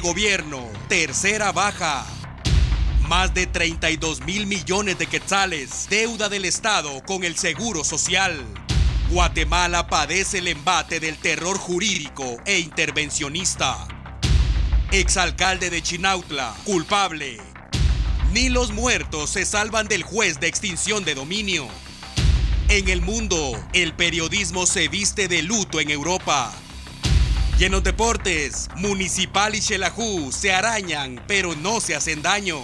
gobierno, tercera baja. Más de 32.000 millones de quetzales, deuda del Estado con el Seguro Social. Guatemala padece el embate del terror jurídico e intervencionista. Exalcalde de Chinautla, culpable. Ni los muertos se salvan del juez de extinción de dominio. En el mundo, el periodismo se viste de luto en Europa. Y en los deportes, Municipal y Xelajú se arañan, pero no se hacen daño.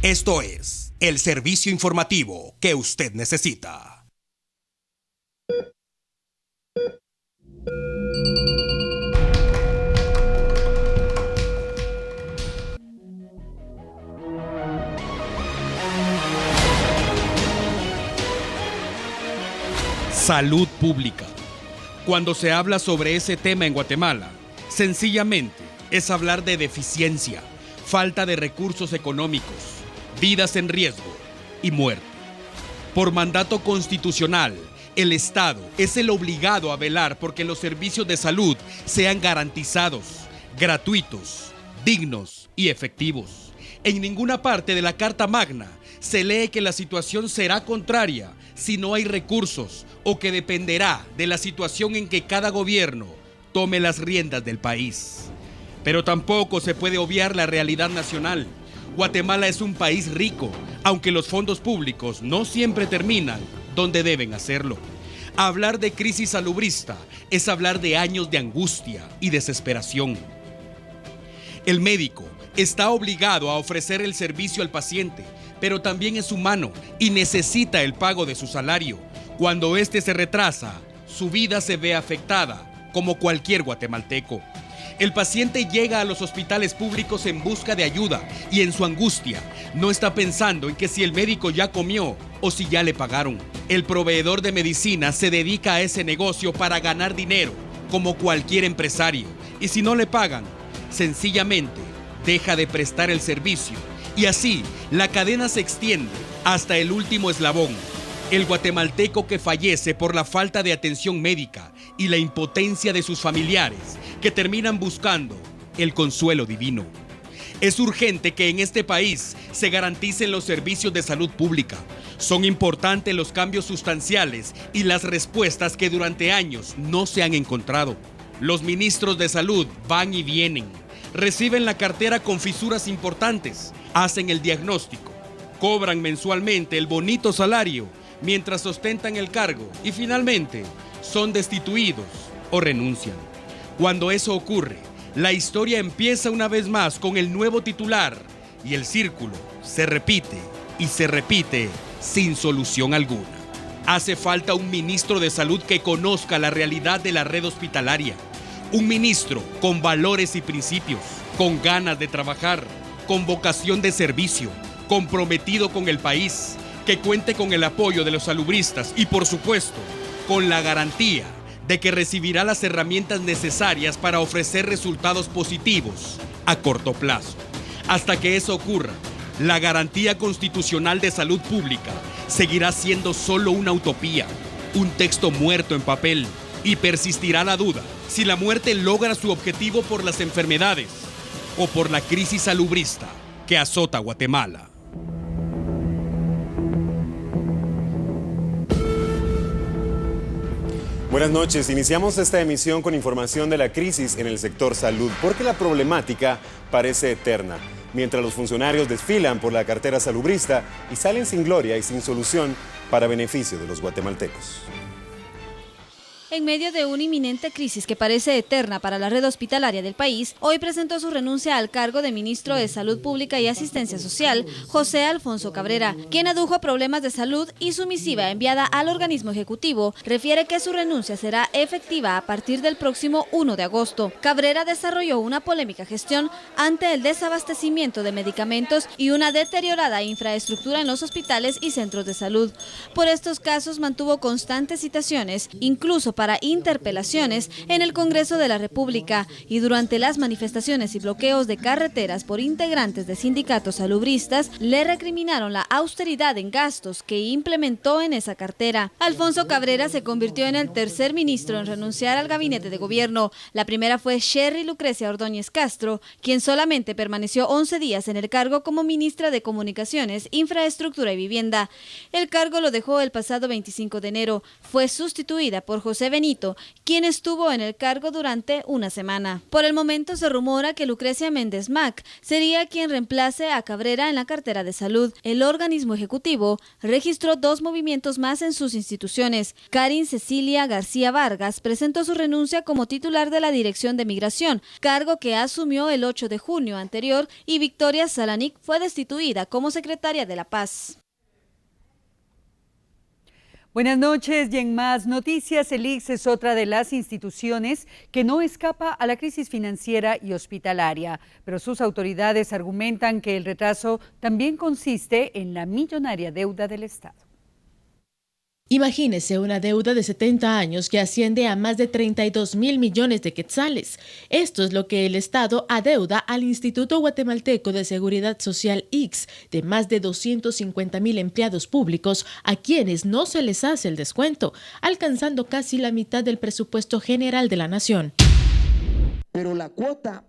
Esto es el servicio informativo que usted necesita. Salud pública. Cuando se habla sobre ese tema en Guatemala, sencillamente es hablar de deficiencia, falta de recursos económicos, vidas en riesgo y muerte. Por mandato constitucional, el Estado es el obligado a velar porque los servicios de salud sean garantizados, gratuitos, dignos y efectivos. En ninguna parte de la Carta Magna se lee que la situación será contraria si no hay recursos o que dependerá de la situación en que cada gobierno tome las riendas del país. Pero tampoco se puede obviar la realidad nacional. Guatemala es un país rico, aunque los fondos públicos no siempre terminan donde deben hacerlo. Hablar de crisis salubrista es hablar de años de angustia y desesperación. El médico está obligado a ofrecer el servicio al paciente, pero también es humano y necesita el pago de su salario. Cuando éste se retrasa, su vida se ve afectada, como cualquier guatemalteco. El paciente llega a los hospitales públicos en busca de ayuda y en su angustia no está pensando en que si el médico ya comió o si ya le pagaron. El proveedor de medicina se dedica a ese negocio para ganar dinero, como cualquier empresario. Y si no le pagan, sencillamente deja de prestar el servicio. Y así, la cadena se extiende hasta el último eslabón. El guatemalteco que fallece por la falta de atención médica y la impotencia de sus familiares, que terminan buscando el consuelo divino. Es urgente que en este país se garanticen los servicios de salud pública. Son importantes los cambios sustanciales y las respuestas que durante años no se han encontrado. Los ministros de salud van y vienen, reciben la cartera con fisuras importantes, hacen el diagnóstico, cobran mensualmente el bonito salario mientras ostentan el cargo y finalmente son destituidos o renuncian. Cuando eso ocurre, la historia empieza una vez más con el nuevo titular y el círculo se repite y se repite sin solución alguna. Hace falta un ministro de salud que conozca la realidad de la red hospitalaria. Un ministro con valores y principios, con ganas de trabajar, con vocación de servicio, comprometido con el país, que cuente con el apoyo de los salubristas y, por supuesto, con la garantía de que recibirá las herramientas necesarias para ofrecer resultados positivos a corto plazo. Hasta que eso ocurra, la garantía constitucional de salud pública seguirá siendo solo una utopía, un texto muerto en papel, y persistirá la duda si la muerte logra su objetivo por las enfermedades o por la crisis salubrista que azota Guatemala. Buenas noches, iniciamos esta emisión con información de la crisis en el sector salud, porque la problemática parece eterna, mientras los funcionarios desfilan por la cartera salubrista y salen sin gloria y sin solución para beneficio de los guatemaltecos. En medio de una inminente crisis que parece eterna para la red hospitalaria del país, hoy presentó su renuncia al cargo de ministro de Salud Pública y Asistencia Social, José Alfonso Cabrera, quien adujo problemas de salud, y su misiva enviada al organismo ejecutivo refiere que su renuncia será efectiva a partir del próximo 1 de agosto. Cabrera desarrolló una polémica gestión ante el desabastecimiento de medicamentos y una deteriorada infraestructura en los hospitales y centros de salud. Por estos casos mantuvo constantes citaciones, incluso para interpelaciones en el Congreso de la República y durante las manifestaciones y bloqueos de carreteras por integrantes de sindicatos salubristas, le recriminaron la austeridad en gastos que implementó en esa cartera. Alfonso Cabrera se convirtió en el tercer ministro en renunciar al gabinete de gobierno. La primera fue Sherry Lucrecia Ordóñez Castro, quien solamente permaneció 11 días en el cargo como ministra de Comunicaciones, Infraestructura y Vivienda. El cargo lo dejó el pasado 25 de enero. Fue sustituida por José Benito, quien estuvo en el cargo durante una semana. Por el momento se rumora que Lucrecia Méndez Mac sería quien reemplace a Cabrera en la cartera de salud. El organismo ejecutivo registró 2 movimientos más en sus instituciones. Karin Cecilia García Vargas presentó su renuncia como titular de la Dirección de Migración, cargo que asumió el 8 de junio anterior, y Victoria Salanic fue destituida como secretaria de la Paz. Buenas noches y en más noticias, el ICS es otra de las instituciones que no escapa a la crisis financiera y hospitalaria, pero sus autoridades argumentan que el retraso también consiste en la millonaria deuda del Estado. Imagínese una deuda de 70 años que asciende a más de 32.000 millones de quetzales. Esto es lo que el Estado adeuda al Instituto Guatemalteco de Seguridad Social ICS, de más de 250.000 empleados públicos a quienes no se les hace el descuento, alcanzando casi la mitad del presupuesto general de la nación. Pero la cuota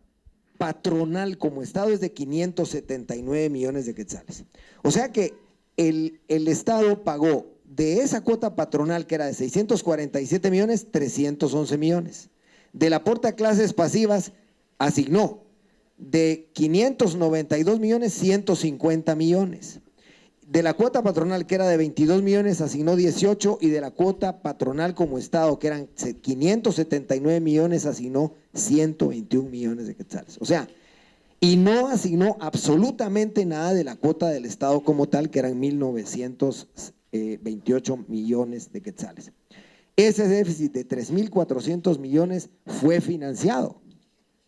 patronal como Estado es de 579 millones de quetzales. O sea que el Estado pagó de esa cuota patronal, que era de 647 millones, 311 millones. Del aporte a clases pasivas, asignó de 592 millones, 150 millones. De la cuota patronal, que era de 22 millones, asignó 18, y de la cuota patronal como Estado, que eran 579 millones, asignó 121 millones de quetzales. O sea, y no asignó absolutamente nada de la cuota del Estado como tal, que eran 1.928 millones de quetzales. Ese déficit de 3.400 millones fue financiado,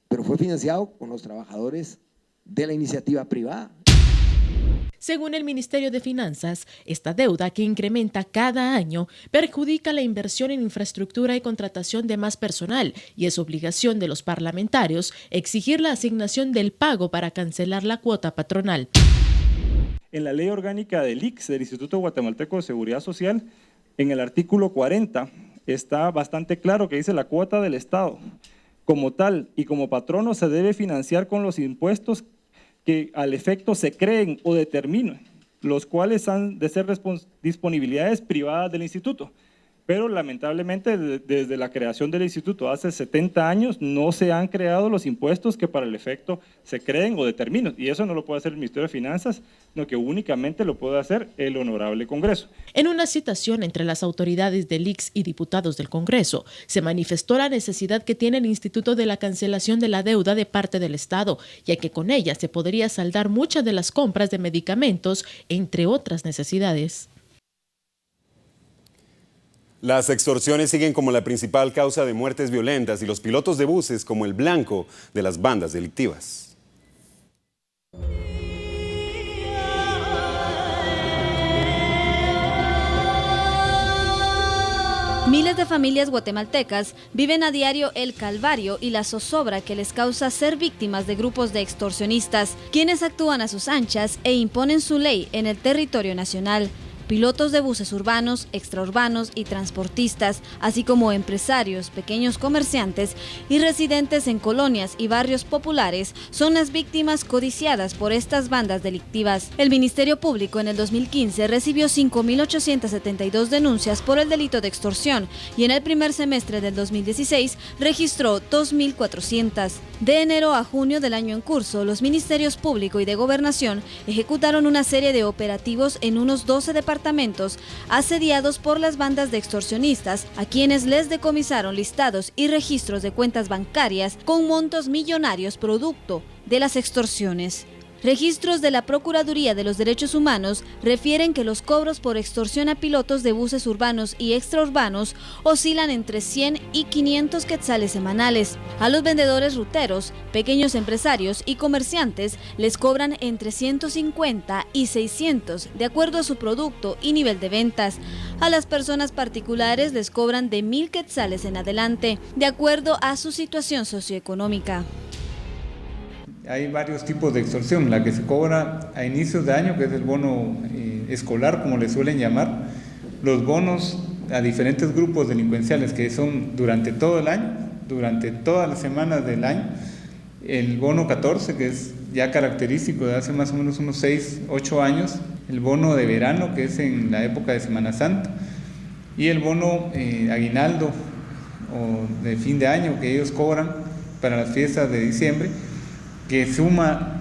pero fue financiado con los trabajadores de la iniciativa privada. Según el Ministerio de Finanzas, esta deuda, que incrementa cada año, perjudica la inversión en infraestructura y contratación de más personal, y es obligación de los parlamentarios exigir la asignación del pago para cancelar la cuota patronal. En la ley orgánica del ICS, del Instituto Guatemalteco de Seguridad Social, en el artículo 40, está bastante claro que dice: la cuota del Estado como tal y como patrono se debe financiar con los impuestos que al efecto se creen o determinen, los cuales han de ser disponibilidades privadas del instituto. Pero lamentablemente desde la creación del instituto hace 70 años no se han creado los impuestos que para el efecto se creen o determinan, y eso no lo puede hacer el Ministerio de Finanzas, sino que únicamente lo puede hacer el Honorable Congreso. En una citación entre las autoridades del ICS y diputados del Congreso, se manifestó la necesidad que tiene el instituto de la cancelación de la deuda de parte del Estado, ya que con ella se podría saldar muchas de las compras de medicamentos, entre otras necesidades. Las extorsiones siguen como la principal causa de muertes violentas y los pilotos de buses como el blanco de las bandas delictivas. Miles de familias guatemaltecas viven a diario el calvario y la zozobra que les causa ser víctimas de grupos de extorsionistas, quienes actúan a sus anchas e imponen su ley en el territorio nacional. Pilotos de buses urbanos, extraurbanos y transportistas, así como empresarios, pequeños comerciantes y residentes en colonias y barrios populares, son las víctimas codiciadas por estas bandas delictivas. El Ministerio Público en el 2015 recibió 5.872 denuncias por el delito de extorsión y en el primer semestre del 2016 registró 2.400. De enero a junio del año en curso, los Ministerios Público y de Gobernación ejecutaron una serie de operativos en unos 12 departamentos asediados por las bandas de extorsionistas, a quienes les decomisaron listados y registros de cuentas bancarias con montos millonarios producto de las extorsiones. Registros de la Procuraduría de los Derechos Humanos refieren que los cobros por extorsión a pilotos de buses urbanos y extraurbanos oscilan entre 100 y 500 quetzales semanales. A los vendedores ruteros, pequeños empresarios y comerciantes les cobran entre 150 y 600 de acuerdo a su producto y nivel de ventas. A las personas particulares les cobran de 1.000 quetzales en adelante, de acuerdo a su situación socioeconómica. Hay varios tipos de extorsión, la que se cobra a inicios de año, que es el bono escolar, como le suelen llamar, los bonos a diferentes grupos delincuenciales, que son durante todo el año, durante todas las semanas del año, el bono 14, que es ya característico de hace más o menos unos 6, 8 años, el bono de verano, que es en la época de Semana Santa, y el bono aguinaldo o de fin de año que ellos cobran para las fiestas de diciembre, que suma,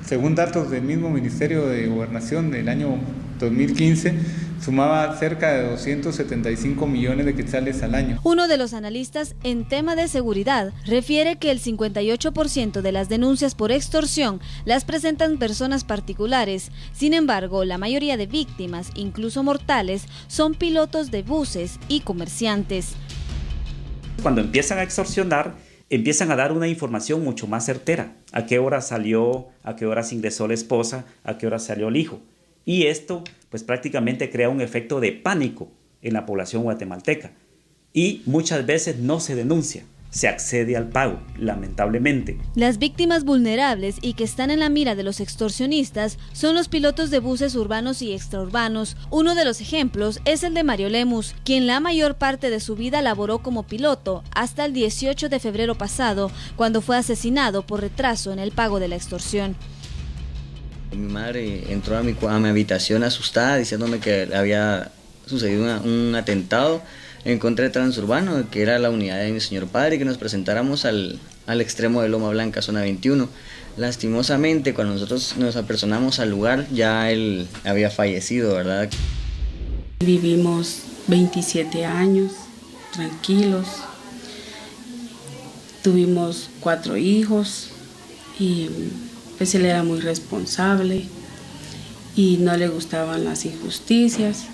según datos del mismo Ministerio de Gobernación del año 2015, sumaba cerca de 275 millones de quetzales al año. Uno de los analistas en tema de seguridad refiere que el 58% de las denuncias por extorsión las presentan personas particulares. Sin embargo, la mayoría de víctimas, incluso mortales, son pilotos de buses y comerciantes. Cuando empiezan a extorsionar, empiezan a dar una información mucho más certera. A qué hora salió, a qué horas ingresó la esposa, a qué hora salió el hijo. Y esto pues prácticamente crea un efecto de pánico en la población guatemalteca. Y muchas veces no se denuncia, se accede al pago, lamentablemente. Las víctimas vulnerables y que están en la mira de los extorsionistas son los pilotos de buses urbanos y extraurbanos. Uno de los ejemplos es el de Mario Lemus, quien la mayor parte de su vida laboró como piloto hasta el 18 de febrero pasado, cuando fue asesinado por retraso en el pago de la extorsión. Mi madre entró a mi habitación asustada diciéndome que había sucedido un atentado. Encontré Transurbano, que era la unidad de mi señor padre, y que nos presentáramos al extremo de Loma Blanca, zona 21. Lastimosamente, cuando nosotros nos apersonamos al lugar, ya él había fallecido, ¿verdad? Vivimos 27 años, tranquilos. Tuvimos 4 hijos y pues él era muy responsable y no le gustaban las injusticias.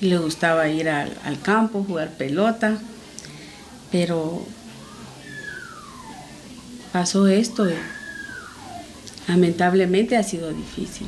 Le gustaba ir al campo, jugar pelota, pero pasó esto y lamentablemente ha sido difícil.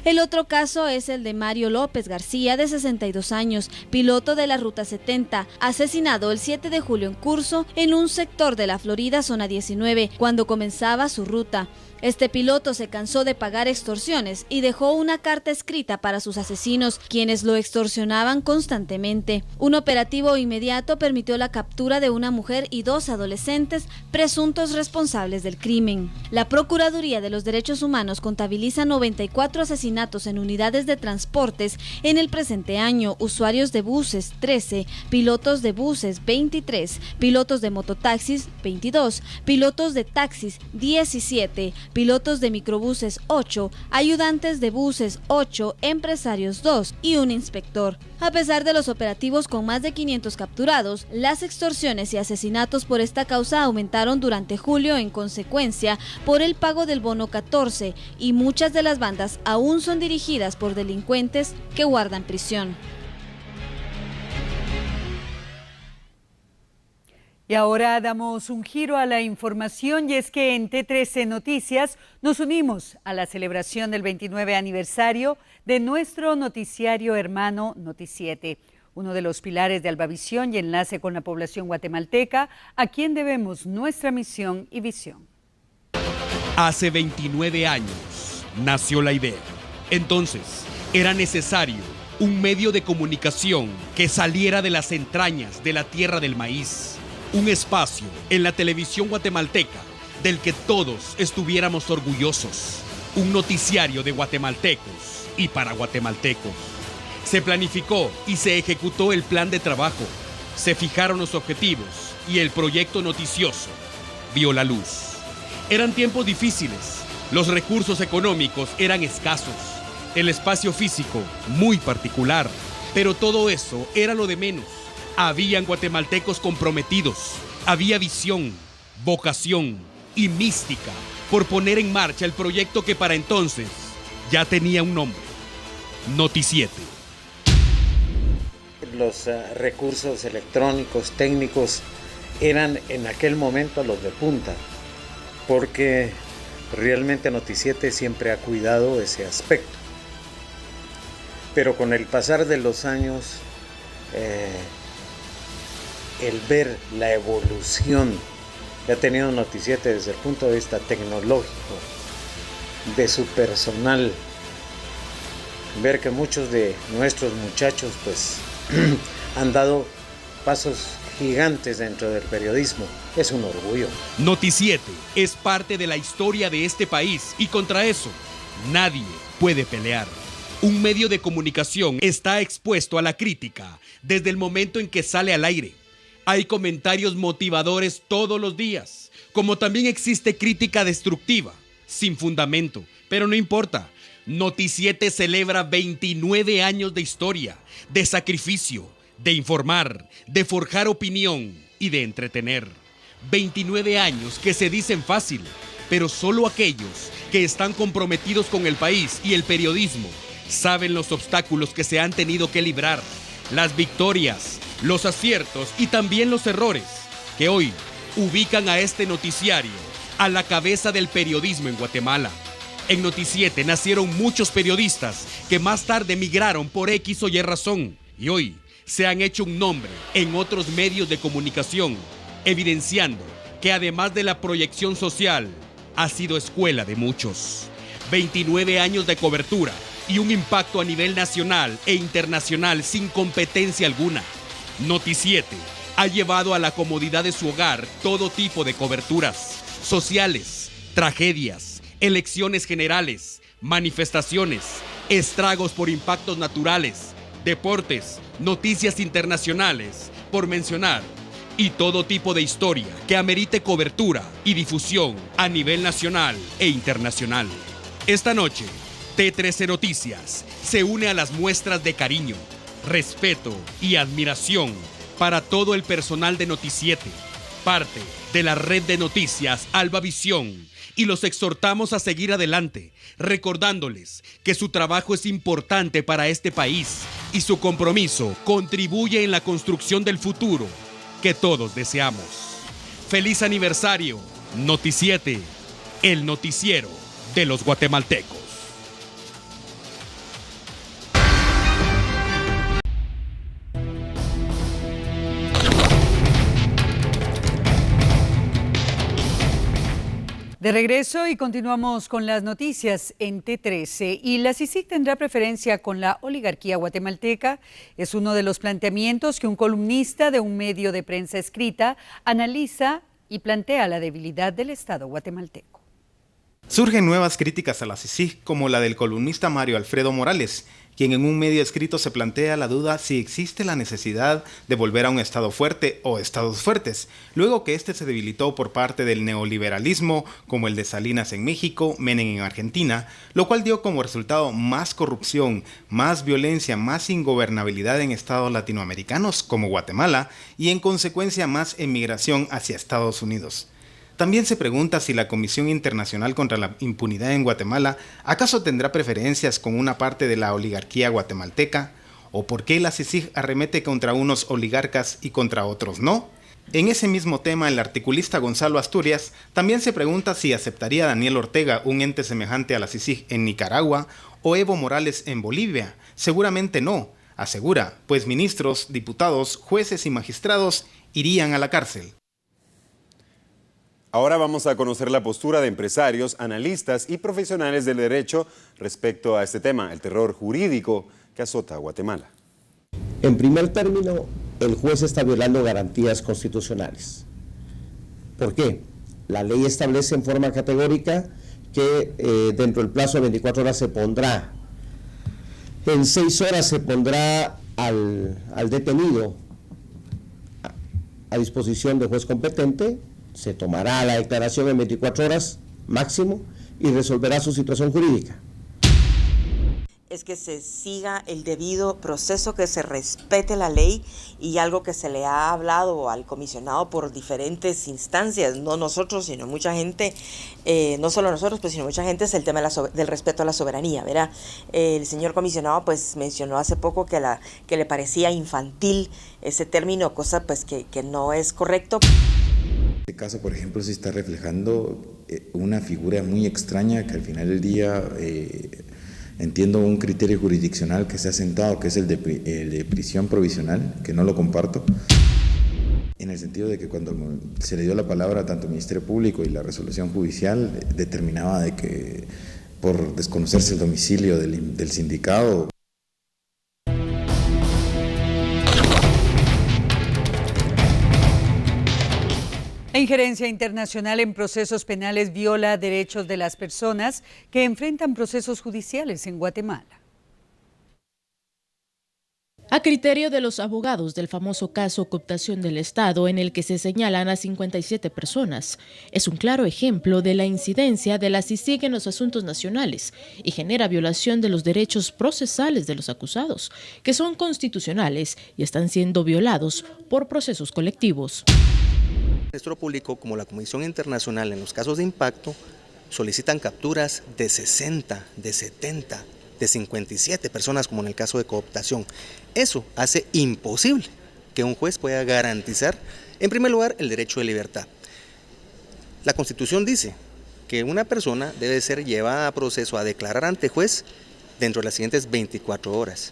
El otro caso es el de Mario López García, de 62 años, piloto de la Ruta 70, asesinado el 7 de julio en Curso, en un sector de la Florida, zona 19, cuando comenzaba su ruta. Este piloto se cansó de pagar extorsiones y dejó una carta escrita para sus asesinos, quienes lo extorsionaban constantemente. Un operativo inmediato permitió la captura de una mujer y 2 adolescentes presuntos responsables del crimen. La Procuraduría de los Derechos Humanos contabiliza 94 asesinatos en unidades de transportes en el presente año, usuarios de buses 13, pilotos de buses 23, pilotos de mototaxis 22, pilotos de taxis 17, pilotos de microbuses 8, ayudantes de buses 8, empresarios 2 y un inspector. A pesar de los operativos con más de 500 capturados, las extorsiones y asesinatos por esta causa aumentaron durante julio en consecuencia por el pago del bono 14, y muchas de las bandas aún son dirigidas por delincuentes que guardan prisión. Y ahora damos un giro a la información, y es que en T13 Noticias nos unimos a la celebración del 29 aniversario de nuestro noticiario hermano Noti7, uno de los pilares de Albavisión y enlace con la población guatemalteca, a quien debemos nuestra misión y visión. Hace 29 años nació la idea. Entonces, era necesario un medio de comunicación que saliera de las entrañas de la tierra del maíz. Un espacio en la televisión guatemalteca del que todos estuviéramos orgullosos. Un noticiario de guatemaltecos y para guatemaltecos. Se planificó y se ejecutó el plan de trabajo. Se fijaron los objetivos y el proyecto noticioso vio la luz. Eran tiempos difíciles. Los recursos económicos eran escasos. El espacio físico muy particular. Pero todo eso era lo de menos. Habían guatemaltecos comprometidos, había visión, vocación y mística por poner en marcha el proyecto que para entonces ya tenía un nombre: Noti7. Los recursos electrónicos, técnicos, eran en aquel momento los de punta, porque realmente Noti7 siempre ha cuidado ese aspecto. Pero con el pasar de los años, el ver la evolución que ha tenido Noti7 desde el punto de vista tecnológico, de su personal, ver que muchos de nuestros muchachos pues han dado pasos gigantes dentro del periodismo, es un orgullo. Noti7 es parte de la historia de este país y contra eso nadie puede pelear. Un medio de comunicación está expuesto a la crítica desde el momento en que sale al aire. Hay comentarios motivadores todos los días, como también existe crítica destructiva, sin fundamento, pero no importa. Noti7 celebra 29 años de historia, de sacrificio, de informar, de forjar opinión y de entretener. 29 años que se dicen fácil, pero solo aquellos que están comprometidos con el país y el periodismo saben los obstáculos que se han tenido que librar, las victorias, los aciertos y también los errores que hoy ubican a este noticiario a la cabeza del periodismo en Guatemala. En Noti7 nacieron muchos periodistas que más tarde migraron por X o Y razón y hoy se han hecho un nombre en otros medios de comunicación, evidenciando que además de la proyección social, ha sido escuela de muchos. 29 años de cobertura y un impacto a nivel nacional e internacional sin competencia alguna. Noti7 ha llevado a la comodidad de su hogar todo tipo de coberturas sociales, tragedias, elecciones generales, manifestaciones, estragos por impactos naturales, deportes, noticias internacionales, por mencionar, y todo tipo de historia que amerite cobertura y difusión a nivel nacional e internacional. Esta noche, T13 Noticias se une a las muestras de cariño, respeto y admiración para todo el personal de Noti7, parte de la red de noticias Albavisión, y los exhortamos a seguir adelante, recordándoles que su trabajo es importante para este país y su compromiso contribuye en la construcción del futuro que todos deseamos. ¡Feliz aniversario, Noti7, el noticiero de los guatemaltecos! De regreso y continuamos con las noticias en T13. ¿Y la CICIG tendrá preferencia con la oligarquía guatemalteca? Es uno de los planteamientos que un columnista de un medio de prensa escrita analiza y plantea la debilidad del Estado guatemalteco. Surgen nuevas críticas a la CICIG, como la del columnista Mario Alfredo Morales, quien en un medio escrito se plantea la duda si existe la necesidad de volver a un Estado fuerte o Estados fuertes, luego que este se debilitó por parte del neoliberalismo, como el de Salinas en México, Menem en Argentina, lo cual dio como resultado más corrupción, más violencia, más ingobernabilidad en estados latinoamericanos como Guatemala y en consecuencia más emigración hacia Estados Unidos. También se pregunta si la Comisión Internacional contra la Impunidad en Guatemala acaso tendrá preferencias con una parte de la oligarquía guatemalteca, o por qué la CICIG arremete contra unos oligarcas y contra otros no. En ese mismo tema, el articulista Gonzalo Asturias también se pregunta si aceptaría Daniel Ortega un ente semejante a la CICIG en Nicaragua o Evo Morales en Bolivia. Seguramente no, asegura, pues ministros, diputados, jueces y magistrados irían a la cárcel. Ahora vamos a conocer la postura de empresarios, analistas y profesionales del derecho respecto a este tema, el terror jurídico que azota a Guatemala. En primer término, el juez está violando garantías constitucionales. ¿Por qué? La ley establece en forma categórica que dentro del plazo de 24 horas se pondrá, en 6 horas se pondrá al detenido a disposición del juez competente, se tomará la declaración en 24 horas máximo y resolverá su situación jurídica. es que se siga el debido proceso, que se respete la ley, y algo que se le ha hablado al comisionado por diferentes instancias, no nosotros, sino mucha gente, no solo nosotros, pues sino mucha gente, es el tema del respeto a la soberanía, ¿verdad? El señor comisionado pues mencionó hace poco que le parecía infantil ese término, cosa pues que no es correcto. Este caso, por ejemplo, se está reflejando una figura muy extraña que al final del día entiendo un criterio jurisdiccional que se ha sentado, que es el de prisión provisional, que no lo comparto, en el sentido de que cuando se le dio la palabra tanto al Ministerio Público y la resolución judicial determinaba de que por desconocerse el domicilio del sindicado. La injerencia internacional en procesos penales viola derechos de las personas que enfrentan procesos judiciales en Guatemala. A criterio de los abogados del famoso caso Cooptación del Estado, en el que se señalan a 57 personas, es un claro ejemplo de la incidencia de la CICIG en los asuntos nacionales y genera violación de los derechos procesales de los acusados, que son constitucionales y están siendo violados por procesos colectivos. El Ministerio Público, como la Comisión Internacional en los casos de impacto, solicitan capturas de 60, de 70, de 57 personas, como en el caso de cooptación. Eso hace imposible que un juez pueda garantizar, en primer lugar, el derecho de libertad. La Constitución dice que una persona debe ser llevada a proceso a declarar ante juez dentro de las siguientes 24 horas.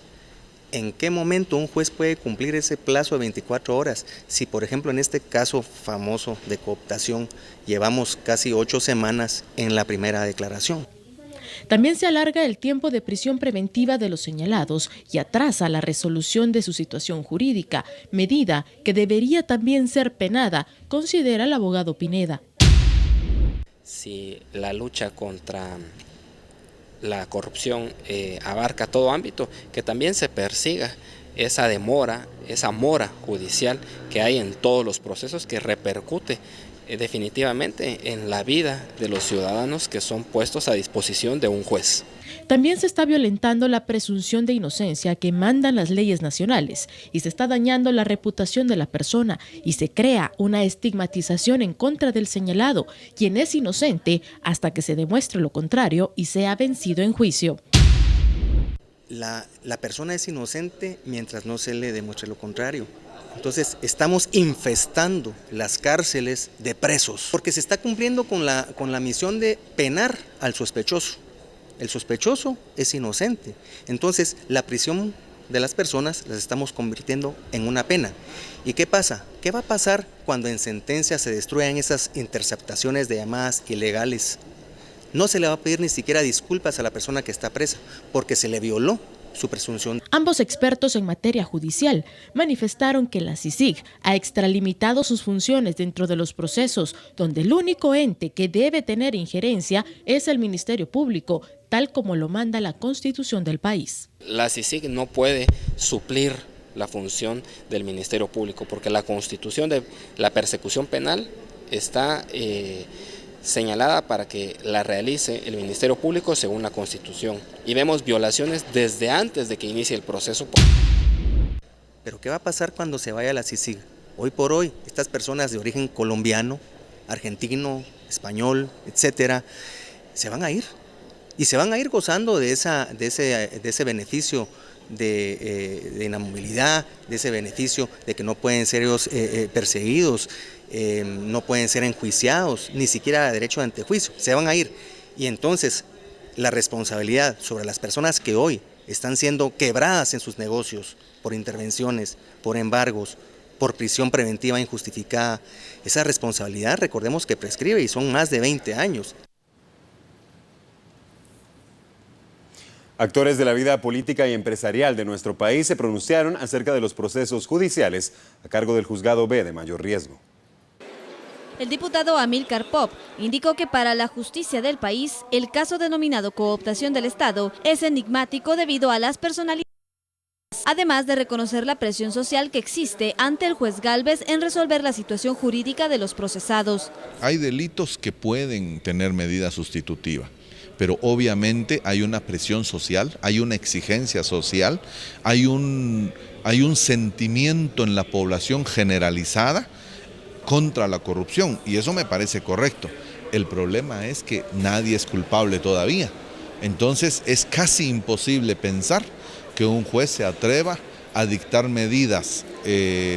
¿En qué momento un juez puede cumplir ese plazo de 24 horas? Si, por ejemplo, en este caso famoso de cooptación, llevamos casi 8 semanas en la primera declaración. También se alarga el tiempo de prisión preventiva de los señalados y atrasa la resolución de su situación jurídica, medida que debería también ser penada, considera el abogado Pineda. Si la lucha contra la corrupción abarca todo ámbito, que también se persiga esa demora, esa mora judicial que hay en todos los procesos, que repercute definitivamente en la vida de los ciudadanos que son puestos a disposición de un juez. También se está violentando la presunción de inocencia que mandan las leyes nacionales y se está dañando la reputación de la persona y se crea una estigmatización en contra del señalado, quien es inocente hasta que se demuestre lo contrario y sea vencido en juicio. La persona es inocente mientras no se le demuestre lo contrario. Entonces estamos infestando las cárceles de presos, porque se está cumpliendo con la misión de penar al sospechoso. El sospechoso es inocente, entonces la prisión de las personas las estamos convirtiendo en una pena. ¿Y qué pasa? ¿Qué va a pasar cuando en sentencia se destruyan esas interceptaciones de llamadas ilegales? No se le va a pedir ni siquiera disculpas a la persona que está presa, porque se le violó su presunción. Ambos expertos en materia judicial manifestaron que la CICIG ha extralimitado sus funciones dentro de los procesos, donde el único ente que debe tener injerencia es el Ministerio Público, tal como lo manda la Constitución del país. La CICIG no puede suplir la función del Ministerio Público, porque la Constitución de la persecución penal está señalada para que la realice el Ministerio Público según la Constitución. Y vemos violaciones desde antes de que inicie el proceso. Pero ¿qué va a pasar cuando se vaya a la CICIG? Hoy por hoy, estas personas de origen colombiano, argentino, español, etcétera, se van a ir. Y se van a ir gozando de ese beneficio de inamovilidad, de ese beneficio de que no pueden ser ellos perseguidos, no pueden ser enjuiciados, ni siquiera derecho de antejuicio, se van a ir. Y entonces la responsabilidad sobre las personas que hoy están siendo quebradas en sus negocios por intervenciones, por embargos, por prisión preventiva injustificada, esa responsabilidad recordemos que prescribe y son más de 20 años. Actores de la vida política y empresarial de nuestro país se pronunciaron acerca de los procesos judiciales a cargo del Juzgado B de mayor riesgo. El diputado Amílcar Pop indicó que para la justicia del país, el caso denominado cooptación del Estado es enigmático debido a las personalidades además de reconocer la presión social que existe ante el juez Gálvez en resolver la situación jurídica de los procesados. Hay delitos que pueden tener medida sustitutiva, pero obviamente hay una presión social, hay una exigencia social, hay un sentimiento en la población generalizada contra la corrupción, y eso me parece correcto. El problema es que nadie es culpable todavía. Entonces es casi imposible pensar que un juez se atreva a dictar medidas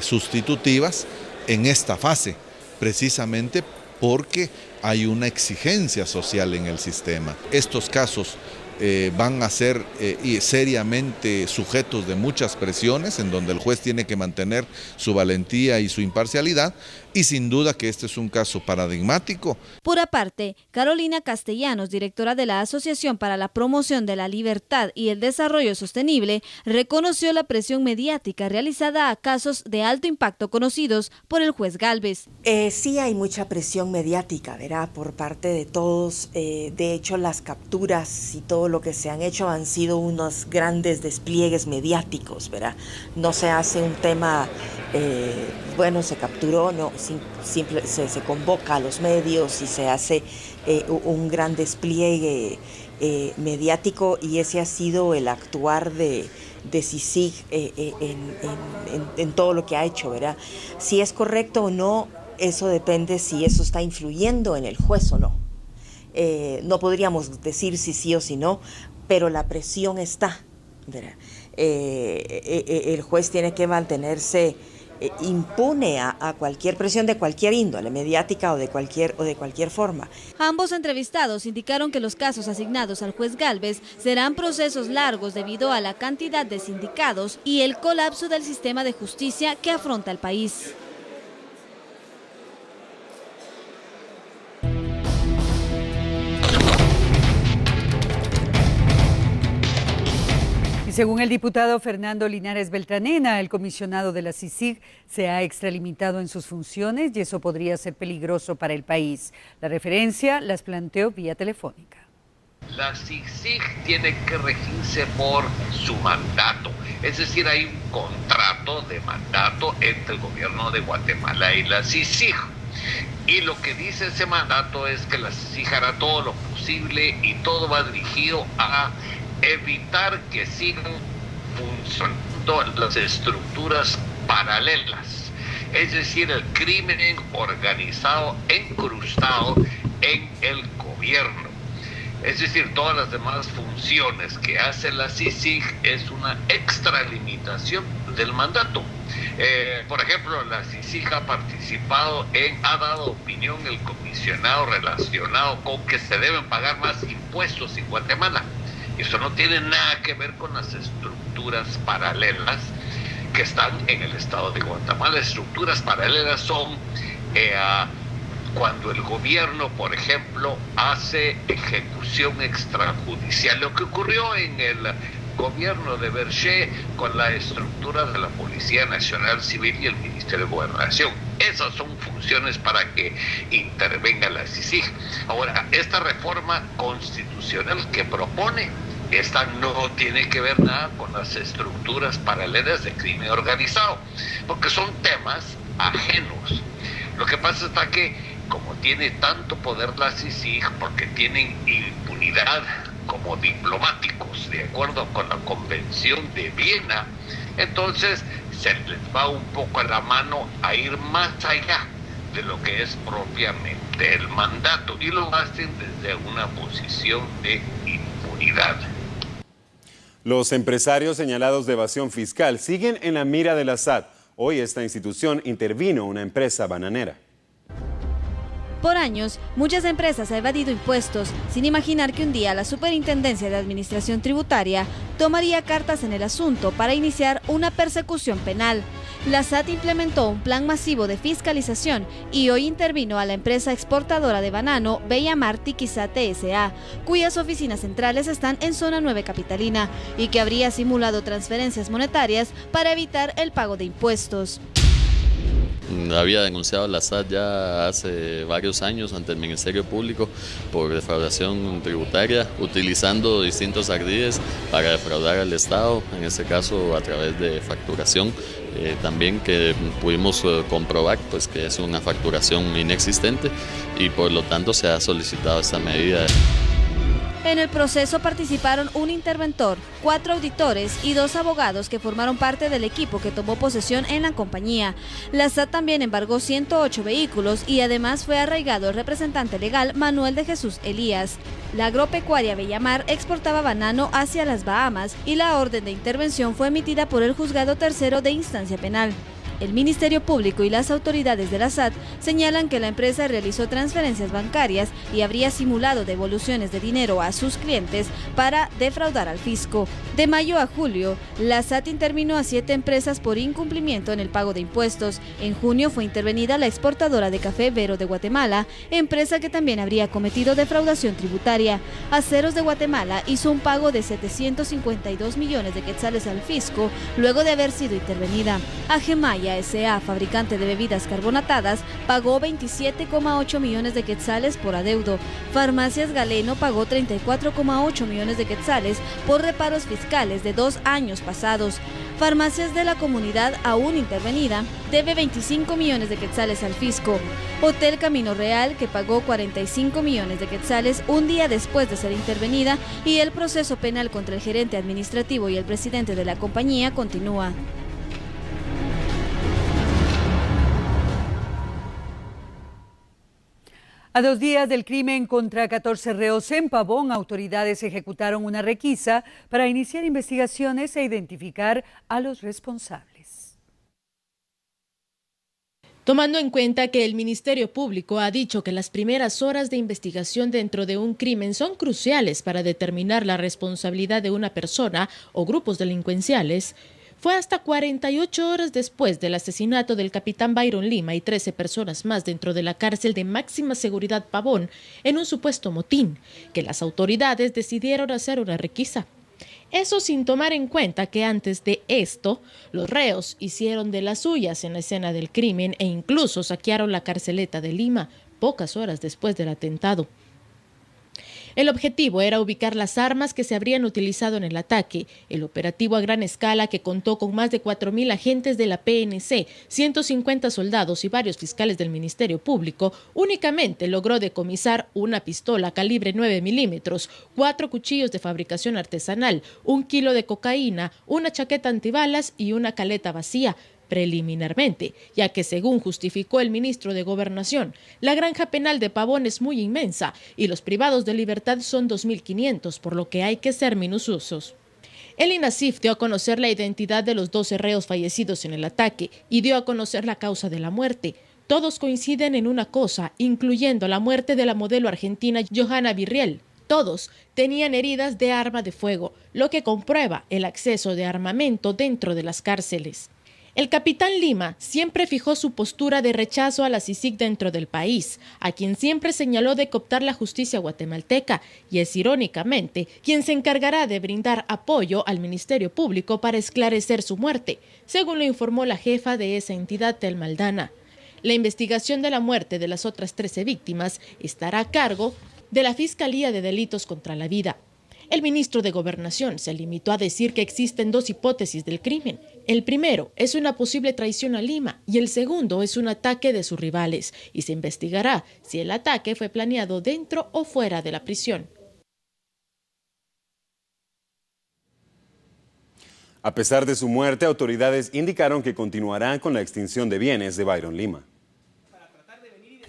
sustitutivas en esta fase, precisamente porque hay una exigencia social en el sistema. Estos casos van a ser seriamente sujetos de muchas presiones, en donde el juez tiene que mantener su valentía y su imparcialidad, y sin duda que este es un caso paradigmático. Por aparte, Carolina Castellanos, directora de la Asociación para la Promoción de la Libertad y el Desarrollo Sostenible, reconoció la presión mediática realizada a casos de alto impacto conocidos por el juez Gálvez. Sí hay mucha presión mediática, ¿verdad?, por parte de todos. De hecho, las capturas y todo lo que se han hecho han sido unos grandes despliegues mediáticos, ¿verdad? No se hace un tema, se capturó, no, se convoca a los medios y se hace un gran despliegue mediático, y ese ha sido el actuar de CICIG en todo lo que ha hecho, ¿verdad? Si es correcto o no, eso depende si eso está influyendo en el juez o no. No podríamos decir si sí o si no, pero la presión está, ¿verdad? El juez tiene que mantenerse impune a cualquier presión de cualquier índole, mediática o de cualquier forma. Ambos entrevistados indicaron que los casos asignados al juez Gálvez serán procesos largos debido a la cantidad de sindicados y el colapso del sistema de justicia que afronta el país. Según el diputado Fernando Linares Beltranena, el comisionado de la CICIG se ha extralimitado en sus funciones y eso podría ser peligroso para el país. La referencia las planteó vía telefónica. La CICIG tiene que regirse por su mandato, es decir, hay un contrato de mandato entre el gobierno de Guatemala y la CICIG. Y lo que dice ese mandato es que la CICIG hará todo lo posible y todo va dirigido a evitar que sigan funcionando las estructuras paralelas, es decir, el crimen organizado encrustado en el gobierno. Es decir, todas las demás funciones que hace la CICIG es una extralimitación del mandato. Por ejemplo, la CICIG ha dado opinión el comisionado relacionado con que se deben pagar más impuestos en Guatemala. Eso no tiene nada que ver con las estructuras paralelas que están en el estado de Guatemala. Estructuras paralelas son cuando el gobierno, por ejemplo, hace ejecución extrajudicial. Lo que ocurrió en el gobierno de Berché con la estructura de la Policía Nacional Civil y el Ministerio de Gobernación. Esas son funciones para que intervenga la CICIG. Ahora, esta reforma constitucional que propone, esta no tiene que ver nada con las estructuras paralelas de crimen organizado, porque son temas ajenos. Lo que pasa está que, como tiene tanto poder la CICIG, porque tienen impunidad como diplomáticos, de acuerdo con la Convención de Viena, entonces se les va un poco a la mano a ir más allá de lo que es propiamente el mandato, y lo hacen desde una posición de impunidad. Los empresarios señalados de evasión fiscal siguen en la mira de la SAT. Hoy esta institución intervino una empresa bananera. Por años, muchas empresas han evadido impuestos, sin imaginar que un día la Superintendencia de Administración Tributaria tomaría cartas en el asunto para iniciar una persecución penal. La SAT implementó un plan masivo de fiscalización y hoy intervino a la empresa exportadora de banano Bellamar Tiquizate S.A., cuyas oficinas centrales están en Zona 9 Capitalina y que habría simulado transferencias monetarias para evitar el pago de impuestos. había denunciado la SAT ya hace varios años ante el Ministerio Público por defraudación tributaria, utilizando distintos ardides para defraudar al Estado, en este caso a través de facturación, también que pudimos comprobar pues, que es una facturación inexistente y por lo tanto se ha solicitado esta medida. En el proceso participaron un interventor, 4 auditores y 2 abogados que formaron parte del equipo que tomó posesión en la compañía. La SAT también embargó 108 vehículos y además fue arraigado el representante legal Manuel de Jesús Elías. La agropecuaria Bellamar exportaba banano hacia las Bahamas y la orden de intervención fue emitida por el Juzgado Tercero de Instancia Penal. El Ministerio Público y las autoridades de la SAT señalan que la empresa realizó transferencias bancarias y habría simulado devoluciones de dinero a sus clientes para defraudar al fisco. De mayo a julio, la SAT intervino a 7 empresas por incumplimiento en el pago de impuestos. En junio fue intervenida la exportadora de café Vero de Guatemala, empresa que también habría cometido defraudación tributaria. Aceros de Guatemala hizo un pago de 752 millones de quetzales al fisco luego de haber sido intervenida. Agemaya S.A., fabricante de bebidas carbonatadas, pagó 27,8 millones de quetzales por adeudo. Farmacias Galeno pagó 34,8 millones de quetzales por reparos fiscales de 2 años pasados. Farmacias de la Comunidad, aún intervenida, debe 25 millones de quetzales al fisco. Hotel Camino Real, que pagó 45 millones de quetzales un día después de ser intervenida, y el proceso penal contra el gerente administrativo y el presidente de la compañía continúa. A 2 días del crimen contra 14 reos en Pavón, autoridades ejecutaron una requisa para iniciar investigaciones e identificar a los responsables. Tomando en cuenta que el Ministerio Público ha dicho que las primeras horas de investigación dentro de un crimen son cruciales para determinar la responsabilidad de una persona o grupos delincuenciales, fue hasta 48 horas después del asesinato del capitán Byron Lima y 13 personas más dentro de la cárcel de máxima seguridad Pavón en un supuesto motín, que las autoridades decidieron hacer una requisa. Eso sin tomar en cuenta que antes de esto, los reos hicieron de las suyas en la escena del crimen e incluso saquearon la carceleta de Lima pocas horas después del atentado. El objetivo era ubicar las armas que se habrían utilizado en el ataque. El operativo a gran escala, que contó con más de 4.000 agentes de la PNC, 150 soldados y varios fiscales del Ministerio Público, únicamente logró decomisar una pistola calibre 9 milímetros, 4 cuchillos de fabricación artesanal, 1 kilo de cocaína, una chaqueta antibalas y una caleta vacía, preliminarmente, ya que según justificó el ministro de Gobernación, la granja penal de Pavón es muy inmensa y los privados de libertad son 2.500, por lo que hay que ser minuciosos. El INASIF dio a conocer la identidad de los 12 reos fallecidos en el ataque y dio a conocer la causa de la muerte. Todos coinciden en una cosa, incluyendo la muerte de la modelo argentina Johanna Virriel. Todos tenían heridas de arma de fuego, lo que comprueba el acceso de armamento dentro de las cárceles. El capitán Lima siempre fijó su postura de rechazo a la CICIG dentro del país, a quien siempre señaló de cooptar la justicia guatemalteca, y es irónicamente quien se encargará de brindar apoyo al Ministerio Público para esclarecer su muerte, según lo informó la jefa de esa entidad, Telma Aldana. La investigación de la muerte de las otras 13 víctimas estará a cargo de la Fiscalía de Delitos contra la Vida. El ministro de Gobernación se limitó a decir que existen 2 hipótesis del crimen. El primero es una posible traición a Lima y el segundo es un ataque de sus rivales, y se investigará si el ataque fue planeado dentro o fuera de la prisión. A pesar de su muerte, autoridades indicaron que continuarán con la extinción de bienes de Byron Lima.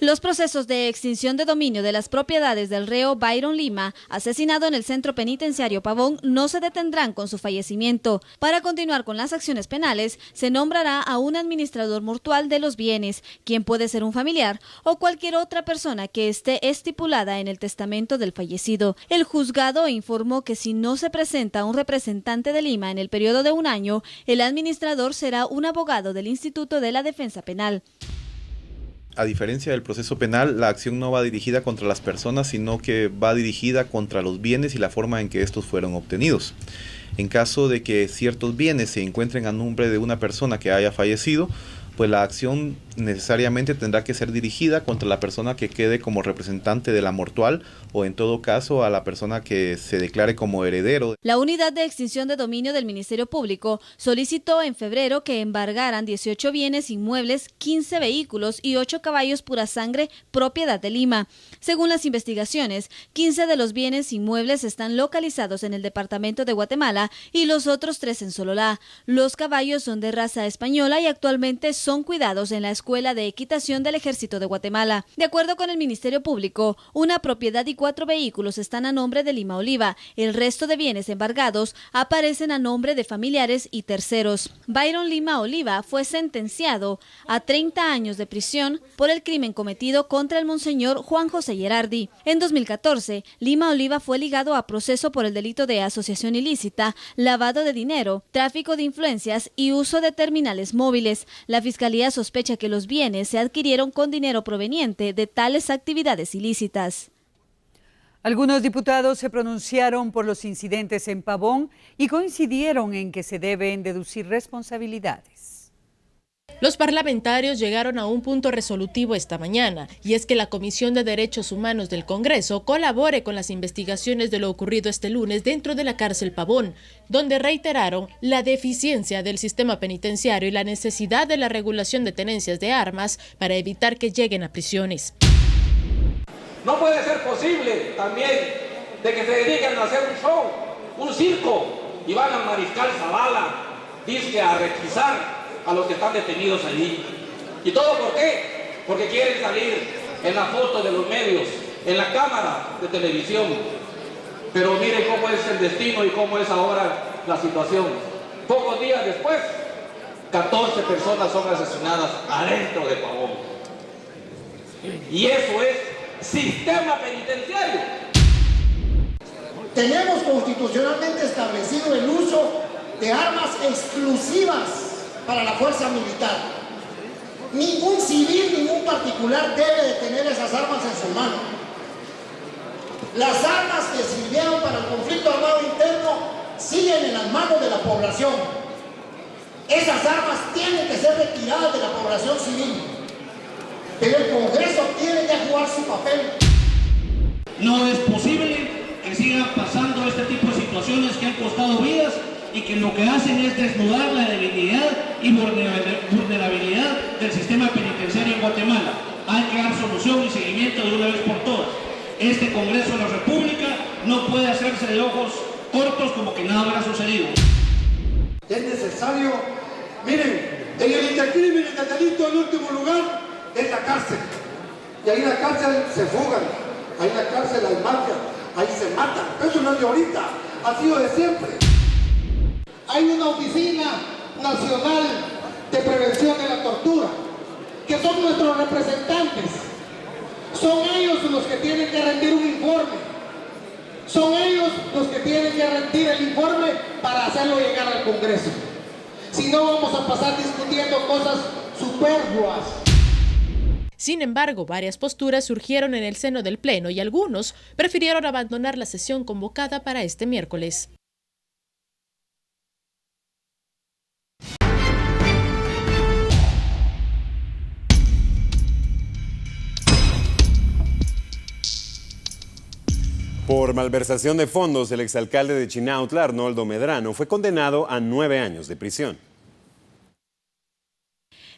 Los procesos de extinción de dominio de las propiedades del reo Byron Lima, asesinado en el centro penitenciario Pavón, no se detendrán con su fallecimiento. Para continuar con las acciones penales, se nombrará a un administrador mortual de los bienes, quien puede ser un familiar o cualquier otra persona que esté estipulada en el testamento del fallecido. El juzgado informó que si no se presenta un representante de Lima en el periodo de 1 año, el administrador será un abogado del Instituto de la Defensa Penal. A diferencia del proceso penal, la acción no va dirigida contra las personas, sino que va dirigida contra los bienes y la forma en que estos fueron obtenidos. En caso de que ciertos bienes se encuentren a nombre de una persona que haya fallecido, pues la acción necesariamente tendrá que ser dirigida contra la persona que quede como representante de la mortual o en todo caso a la persona que se declare como heredero. La Unidad de Extinción de Dominio del Ministerio Público solicitó en febrero que embargaran 18 bienes inmuebles, 15 vehículos y 8 caballos pura sangre propiedad de Lima. Según las investigaciones, 15 de los bienes inmuebles están localizados en el departamento de Guatemala y los otros 3 en Sololá. Los caballos son de raza española y actualmente son cuidados en la Escuela de Equitación del Ejército de Guatemala. De acuerdo con el Ministerio Público, una propiedad y 4 vehículos están a nombre de Lima Oliva. El resto de bienes embargados aparecen a nombre de familiares y terceros. Byron Lima Oliva fue sentenciado a 30 años de prisión por el crimen cometido contra el monseñor Juan José Gerardi. En 2014, Lima Oliva fue ligado a proceso por el delito de asociación ilícita, lavado de dinero, tráfico de influencias y uso de terminales móviles. La Fiscalía sospecha que los bienes se adquirieron con dinero proveniente de tales actividades ilícitas. Algunos diputados se pronunciaron por los incidentes en Pavón y coincidieron en que se deben deducir responsabilidades. Los parlamentarios llegaron a un punto resolutivo esta mañana, y es que la Comisión de Derechos Humanos del Congreso colabore con las investigaciones de lo ocurrido este lunes dentro de la cárcel Pavón, donde reiteraron la deficiencia del sistema penitenciario y la necesidad de la regulación de tenencias de armas para evitar que lleguen a prisiones. No puede ser posible también de que se dediquen a hacer un show, un circo, y van al Mariscal Zavala, dizque a requisar a los que están detenidos allí. ¿Y todo por qué? Porque quieren salir en la foto de los medios, en la cámara de televisión. Pero miren cómo es el destino y cómo es ahora la situación. Pocos días después, 14 personas son asesinadas adentro de Pavón. Y eso es sistema penitenciario. Tenemos constitucionalmente establecido el uso de armas exclusivas para la fuerza militar. Ningún civil, ningún particular debe de tener esas armas en su mano. Las armas que sirvieron para el conflicto armado interno siguen en las manos de la población. Esas armas tienen que ser retiradas de la población civil. Pero el Congreso tiene que jugar su papel. No es posible que sigan pasando este tipo de situaciones que han costado vidas y que lo que hacen es desnudar la debilidad y vulnerabilidad del sistema penitenciario en Guatemala. Hay que dar solución y seguimiento de una vez por todas. Este Congreso de la República no puede hacerse de ojos cortos como que nada habrá sucedido. Es necesario, miren, en el intercrimen, en el delito, el último lugar es la cárcel. Y ahí en la cárcel se fugan, ahí en la cárcel hay mafias, ahí se matan. Eso no es de ahorita, ha sido de siempre. Hay una oficina nacional de prevención de la tortura, que son nuestros representantes. Son ellos los que tienen que rendir un informe. Son ellos los que tienen que rendir el informe para hacerlo llegar al Congreso. Si no, vamos a pasar discutiendo cosas superfluas. Sin embargo, varias posturas surgieron en el seno del Pleno y algunos prefirieron abandonar la sesión convocada para este miércoles. Por malversación de fondos, el exalcalde de Chinautla, Arnoldo Medrano, fue condenado a 9 años de prisión.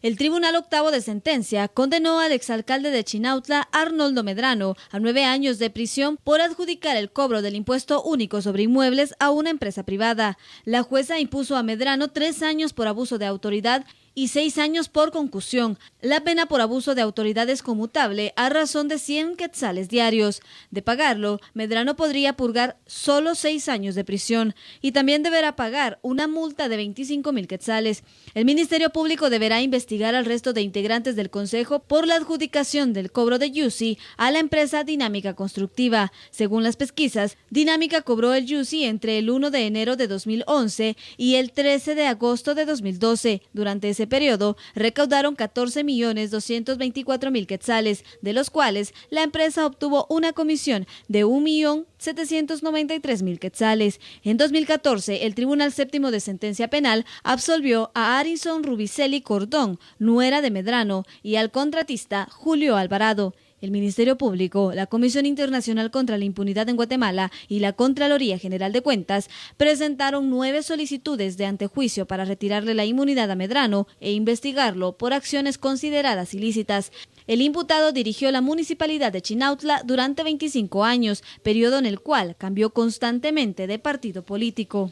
El Tribunal Octavo de Sentencia condenó al exalcalde de Chinautla, Arnoldo Medrano, a 9 años de prisión por adjudicar el cobro del impuesto único sobre inmuebles a una empresa privada. La jueza impuso a Medrano 3 años por abuso de autoridad y 6 años por concusión. La pena por abuso de autoridad es conmutable a razón de 100 quetzales diarios. De pagarlo, Medrano podría purgar solo 6 años de prisión y también deberá pagar una multa de 25,000 quetzales. El Ministerio Público deberá investigar al resto de integrantes del Consejo por la adjudicación del cobro de YUSI a la empresa Dinámica Constructiva. Según las pesquisas, Dinámica cobró el YUSI entre el 1 de enero de 2011 y el 13 de agosto de 2012. Durante ese ese periodo recaudaron 14.224.000 quetzales, de los cuales la empresa obtuvo una comisión de 1.793.000 quetzales. En 2014, el Tribunal Séptimo de Sentencia Penal absolvió a Arison Rubicelli Cordón, nuera de Medrano, y al contratista Julio Alvarado. El Ministerio Público, la Comisión Internacional contra la Impunidad en Guatemala y la Contraloría General de Cuentas presentaron 9 solicitudes de antejuicio para retirarle la inmunidad a Medrano e investigarlo por acciones consideradas ilícitas. El imputado dirigió la municipalidad de Chinautla durante 25 años, periodo en el cual cambió constantemente de partido político.